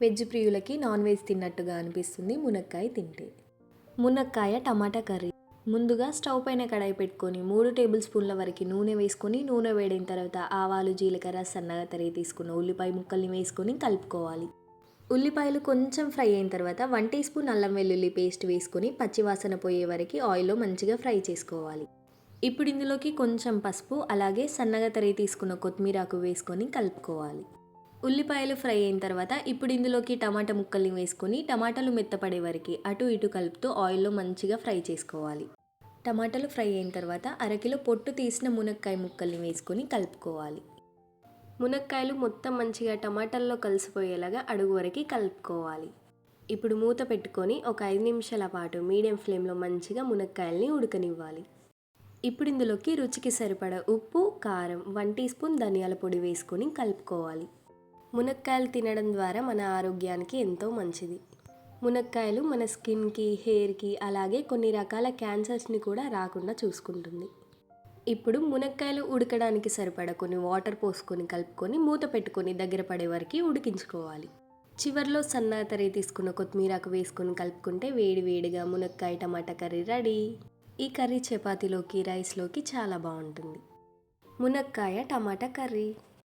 Veg ప్రియులకి non veg తిన్నట్టుగా అనిపిస్తుంది మునక్కాయ తింటే. మునక్కాయ టమాటా కర్రీ. ముందుగా స్టవ్ పైన కడాయి పెట్టుకొని 3 టేబుల్ స్పూన్ల వరకు నూనె వేసుకొని, నూనె వేడైన తర్వాత ఆవాలు, జీలకర్ర, సన్నగా తరిగి తీసుకున్న ఉల్లిపాయ ముక్కల్ని వేసుకొని కలుపుకోవాలి. ఉల్లిపాయలు కొంచెం ఫ్రై అయిన తర్వాత 1 టీ స్పూన్ అల్లం వెల్లుల్లి పేస్ట్ వేసుకొని పచ్చివాసన పోయే వరకు ఆయిల్లో మంచిగా ఫ్రై చేసుకోవాలి. ఇప్పుడు ఇందులోకి కొంచెం పసుపు, అలాగే సన్నగా తరిగి తీసుకున్న కొత్తిమీరాకు వేసుకొని కలుపుకోవాలి. ఉల్లిపాయలు ఫ్రై అయిన తర్వాత ఇప్పుడు ఇందులోకి టమాటా ముక్కల్ని వేసుకొని టమాటాలు మెత్తపడే వరకు అటు ఇటు కలుపుతూ ఆయిల్లో మంచిగా ఫ్రై చేసుకోవాలి. టమాటాలు ఫ్రై అయిన తర్వాత అరకిలో పొట్టు తీసిన మునక్కాయ ముక్కల్ని వేసుకొని కలుపుకోవాలి. మునక్కాయలు మొత్తం మంచిగా టమాటాల్లో కలిసిపోయేలాగా అడుగు వరకు కలుపుకోవాలి. ఇప్పుడు మూత పెట్టుకొని ఒక 5 నిమిషాల పాటు మీడియం ఫ్లేమ్లో మంచిగా మునక్కాయల్ని ఉడకనివ్వాలి. ఇప్పుడు ఇందులోకి రుచికి సరిపడా ఉప్పు, కారం, 1 టీ స్పూన్ ధనియాల పొడి వేసుకొని కలుపుకోవాలి. మునక్కాయలు తినడం ద్వారా మన ఆరోగ్యానికి ఎంతో మంచిది. మునక్కాయలు మన స్కిన్కి, హెయిర్కి, అలాగే కొన్ని రకాల క్యాన్సర్స్ని కూడా రాకుండా చూసుకుంటుంది. ఇప్పుడు మునక్కాయలు ఉడకడానికి సరిపడా కొన్ని వాటర్ పోసుకొని కలుపుకొని మూత పెట్టుకొని దగ్గర పడే వరకు ఉడికించుకోవాలి. చివర్లో సన్నగా తరిగి తీసుకున్న కొత్తిమీరాకు వేసుకొని కలుపుకుంటే వేడి వేడిగా మునక్కాయ టమాటా కర్రీ రెడీ. ఈ కర్రీ చపాతీలోకి, రైస్లోకి చాలా బాగుంటుంది. మునక్కాయ టమాటా కర్రీ.